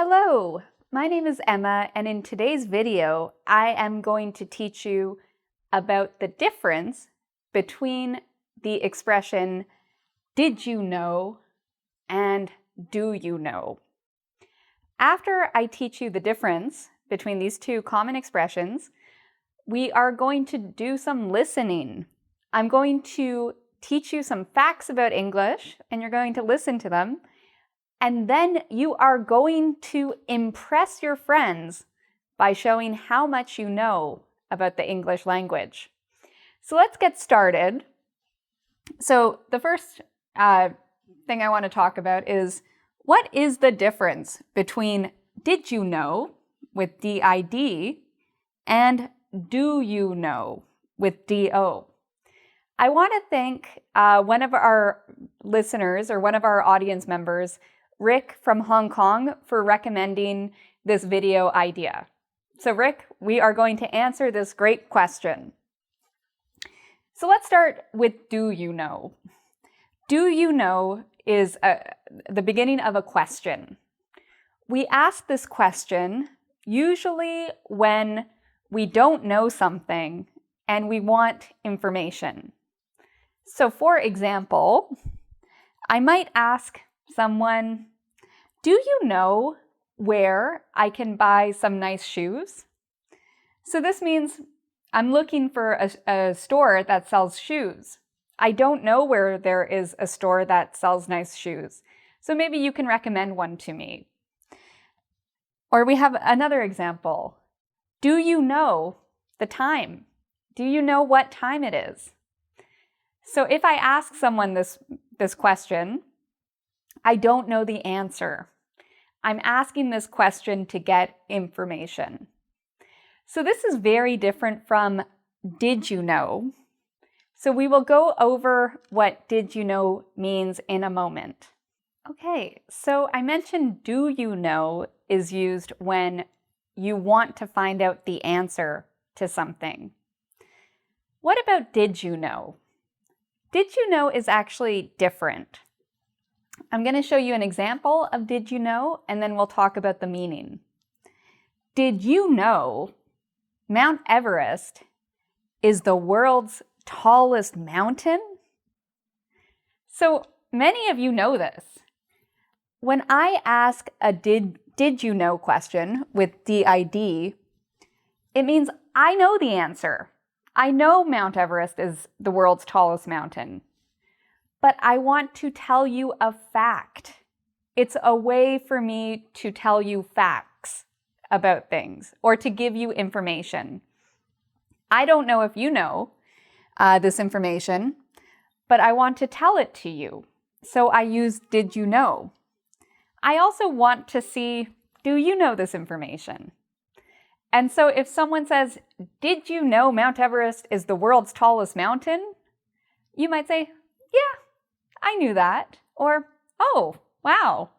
Hello, my name is Emma, and in today's video, I am going to teach you about the difference between the expression, did you know, and do you know. After I teach you the difference between these two common expressions, we are going to do some listening. I'm going to teach you some facts about English, and you're going to listen to them. And then you are going to impress your friends by showing how much you know about the English language. So let's get started. So the first thing I want to talk about is, what is the difference between did you know with DID and do you know with DO? I want to thank one of our listeners or one of our audience members, Rick from Hong Kong, for recommending this video idea. So Rick, we are going to answer this great question. So let's start with do you know. Do you know is the beginning of a question. We ask this question usually when we don't know something and we want information. So for example, I might ask someone, do you know where I can buy some nice shoes? So this means I'm looking for a store that sells shoes. I don't know where there is a store that sells nice shoes. So maybe you can recommend one to me. Or we have another example. Do you know the time? Do you know what time it is? So if I ask someone this question, I don't know the answer. I'm asking this question to get information. So this is very different from did you know? So we will go over what did you know means in a moment. Okay, so I mentioned do you know is used when you want to find out the answer to something. What about did you know? Did you know is actually different. I'm going to show you an example of did you know, and then we'll talk about the meaning. Did you know Mount Everest is the world's tallest mountain? So many of you know this. When I ask a did you know question with DID, it means I know the answer. I know Mount Everest is the world's tallest mountain. But I want to tell you a fact. It's a way for me to tell you facts about things or to give you information. I don't know if you know this information, but I want to tell it to you. So I use did you know. I also want to see, do you know this information? And so if someone says, did you know Mount Everest is the world's tallest mountain? You might say, yeah, I knew that. Or, oh, wow,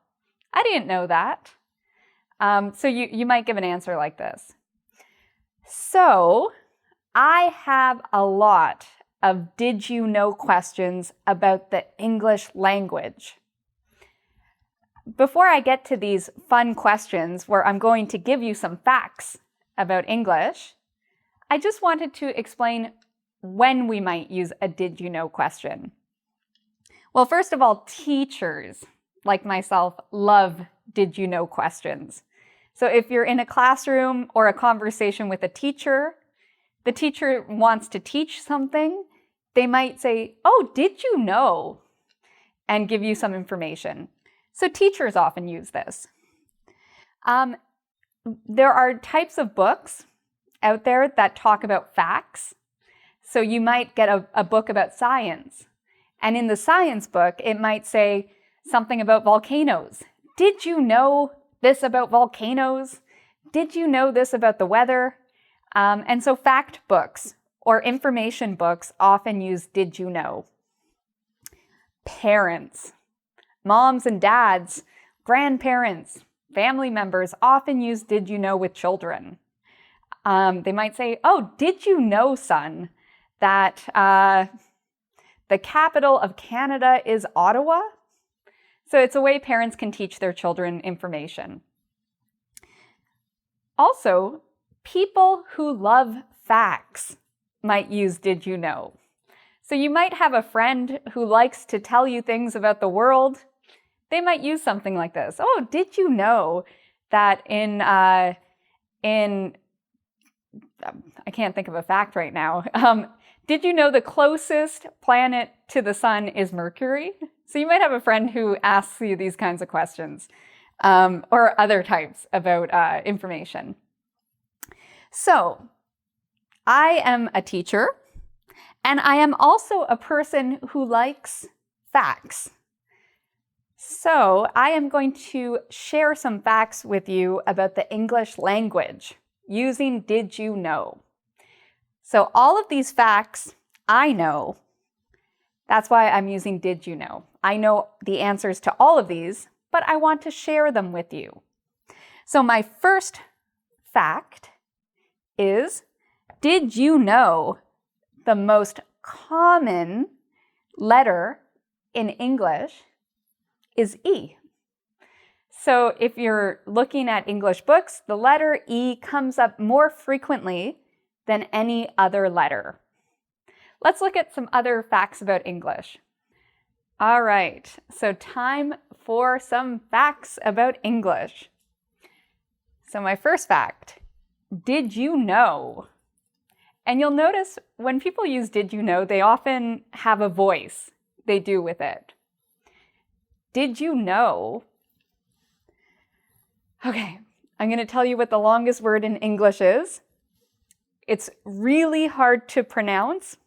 I didn't know that. So you might give an answer like this. So I have a lot of did you know questions about the English language. Before I get to these fun questions where I'm going to give you some facts about English, I just wanted to explain when we might use a did you know question. Well, first of all, teachers, like myself, love did you know questions. So if you're in a classroom or a conversation with a teacher, the teacher wants to teach something, they might say, oh, did you know? And give you some information. So teachers often use this. There are types of books out there that talk about facts. So you might get a book about science. And in the science book, it might say something about volcanoes. Did you know this about volcanoes? Did you know this about the weather? And so fact books or information books often use did you know. Parents, moms and dads, grandparents, family members often use did you know with children. They might say, oh, did you know, son, that the capital of Canada is Ottawa? So it's a way parents can teach their children information. Also, people who love facts might use did you know. So you might have a friend who likes to tell you things about the world. They might use something like this. Oh, did you know that I can't think of a fact right now. Did you know the closest planet to the sun is Mercury? So you might have a friend who asks you these kinds of questions, or other types about information. So I am a teacher, and I am also a person who likes facts. So I am going to share some facts with you about the English language using did you know. So all of these facts I know. That's why I'm using did you know. I know the answers to all of these, but I want to share them with you. So my first fact is, did you know the most common letter in English is E? So if you're looking at English books, the letter E comes up more frequently than any other letter. Let's look at some other facts about English. All right, so time for some facts about English. So my first fact, did you know? And you'll notice when people use did you know, they often have a voice they do with it. Did you know? Okay, I'm going to tell you what the longest word in English is. It's really hard to pronounce.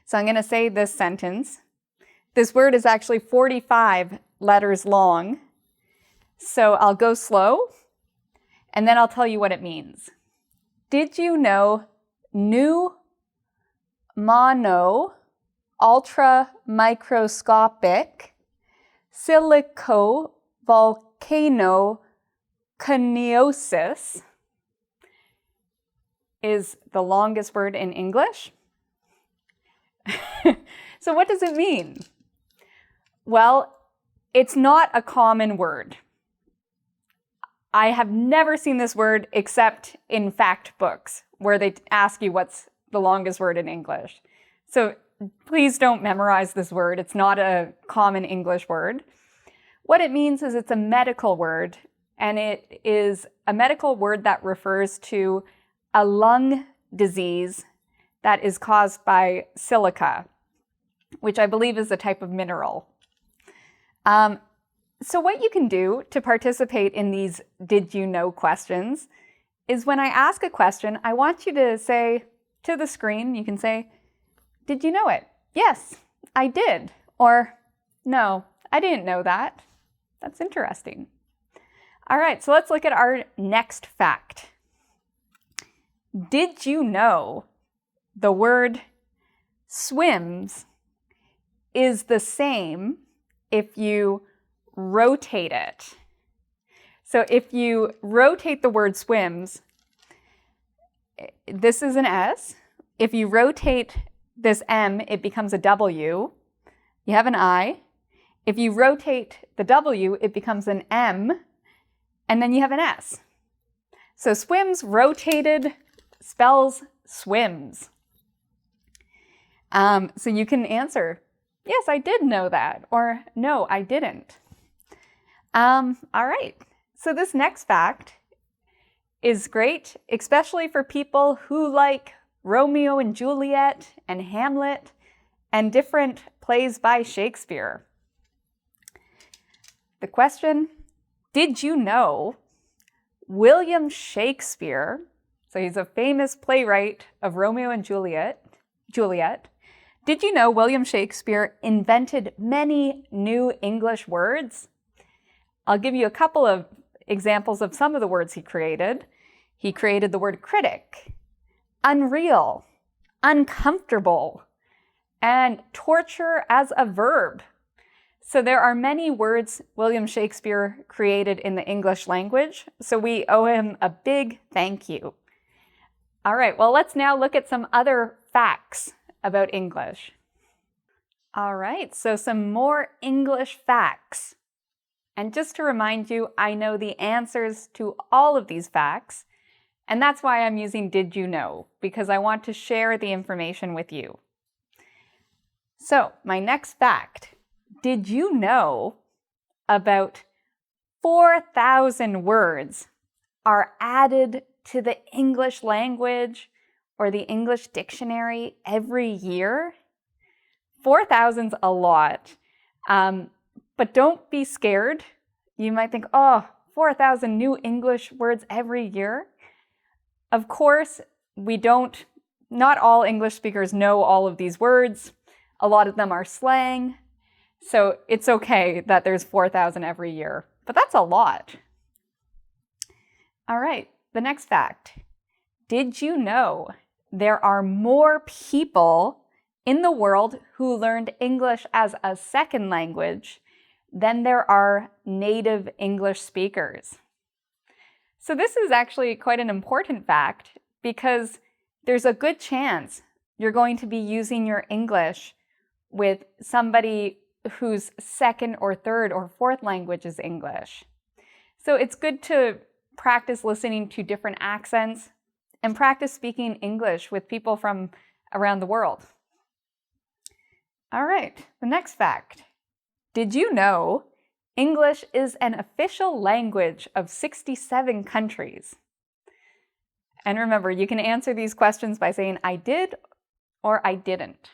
So I'm going to say this sentence. This word is actually 45 letters long. So I'll go slow, and then I'll tell you what it means. Did you know pneumono ultra microscopic silico volcano coniosis is the longest word in English? So what does it mean? Well, it's not a common word. I have never seen this word except in fact books, where they ask you what's the longest word in English. So please don't memorize this word. It's not a common English word. What it means is it's a medical word, and it is a medical word that refers to a lung disease that is caused by silica, which I believe is a type of mineral. So what you can do to participate in these did you know questions is when I ask a question, I want you to say to the screen, you can say, did you know it? Yes, I did. Or no, I didn't know that. That's interesting. All right, so let's look at our next fact. Did you know the word swims is the same if you rotate it? So if you rotate the word swims, this is an S. If you rotate this M, it becomes a W. You have an I. If you rotate the W, it becomes an M, and then you have an S. So swims rotated spells swims. So you can answer, yes, I did know that, or no, I didn't. All right, so this next fact is great, especially for people who like Romeo and Juliet and Hamlet and different plays by Shakespeare. The question, did you know William Shakespeare, so he's a famous playwright of Romeo and Juliet, did you know William Shakespeare invented many new English words? I'll give you a couple of examples of some of the words he created. He created the word critic, unreal, uncomfortable, and torture as a verb. So there are many words William Shakespeare created in the English language, so we owe him a big thank you. All right, well, let's now look at some other facts about English. All right, so some more English facts. And just to remind you, I know the answers to all of these facts, and that's why I'm using did you know, because I want to share the information with you. So, my next fact, did you know about 4,000 words are added to the English language or the English dictionary every year? 4,000's a lot, but don't be scared. You might think, oh, 4,000 new English words every year. Of course, not all English speakers know all of these words. A lot of them are slang. So it's okay that there's 4,000 every year, but that's a lot. All right, the next fact. Did you know there are more people in the world who learned English as a second language than there are native English speakers? So this is actually quite an important fact because there's a good chance you're going to be using your English with somebody whose second or third or fourth language is English. So it's good to practice listening to different accents and practice speaking English with people from around the world. All right, the next fact. Did you know English is an official language of 67 countries? And remember, you can answer these questions by saying I did or I didn't.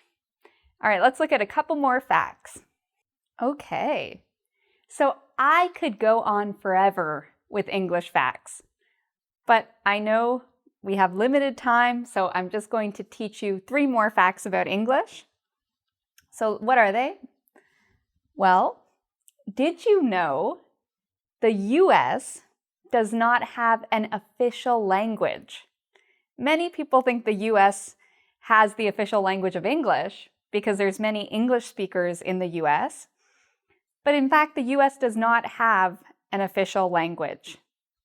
All right, let's look at a couple more facts. Okay, so I could go on forever with English facts, but I know we have limited time, so I'm just going to teach you 3 more facts about English. So what are they? Well, did you know the US does not have an official language? Many people think the US has the official language of English because there's many English speakers in the US, but in fact, the US does not have an official language.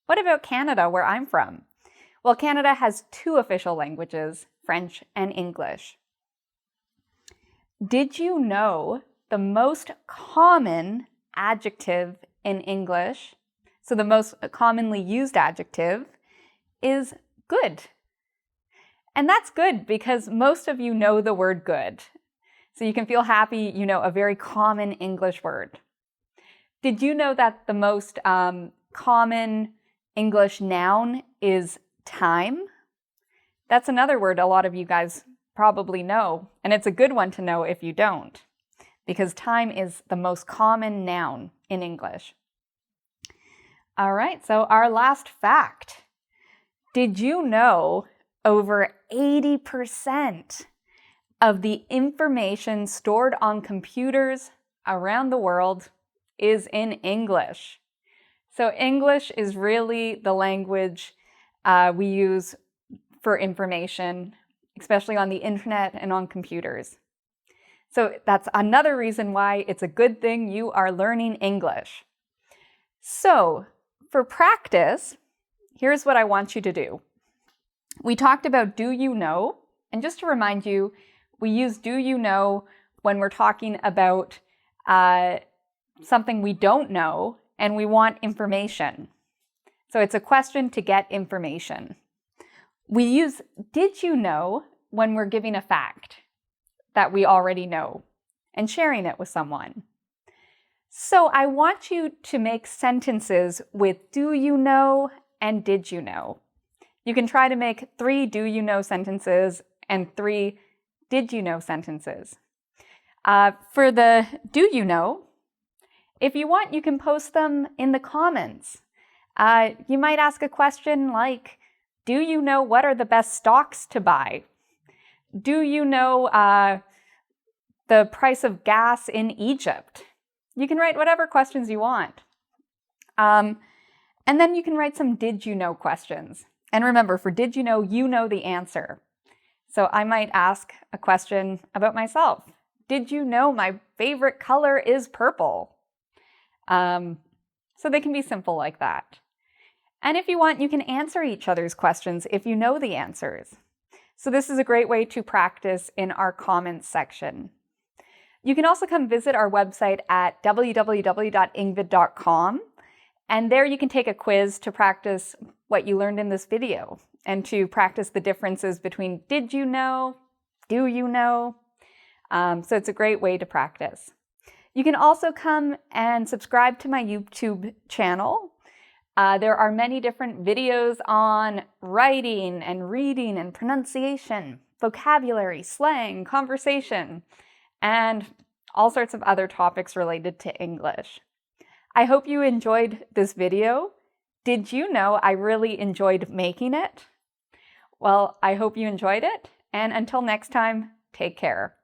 What about Canada, where I'm from? Well, Canada has 2 official languages, French and English. Did you know the most common adjective in English, so the most commonly used adjective, is good? And that's good because most of you know the word good. So you can feel happy you know a very common English word. Did you know that the most common English noun is time? That's another word a lot of you guys probably know, and it's a good one to know if you don't, because time is the most common noun in English. All right, so our last fact. Did you know over 80% of the information stored on computers around the world is in English? So English is really the language we use for information, especially on the internet and on computers. So that's another reason why it's a good thing you are learning English. So for practice, here's what I want you to do. We talked about do you know, and just to remind you, we use do you know when we're talking about something we don't know and we want information. So it's a question to get information. We use did you know when we're giving a fact that we already know and sharing it with someone. So I want you to make sentences with do you know and did you know. You can try to make 3 do you know sentences and 3 did you know sentences. For the do you know, if you want, you can post them in the comments. You might ask a question like, do you know what are the best stocks to buy? Do you know the price of gas in Egypt? You can write whatever questions you want. And then you can write some did you know questions. And remember, for did you know the answer. So I might ask a question about myself. Did you know my favorite color is purple? So they can be simple like that. And if you want, you can answer each other's questions if you know the answers. So this is a great way to practice in our comments section. You can also come visit our website at www.engvid.com, and there you can take a quiz to practice what you learned in this video and to practice the differences between did you know, do you know. So it's a great way to practice. You can also come and subscribe to my YouTube channel. There are many different videos on writing and reading and pronunciation, vocabulary, slang, conversation, and all sorts of other topics related to English. I hope you enjoyed this video. Did you know I really enjoyed making it? Well, I hope you enjoyed it, and until next time, take care.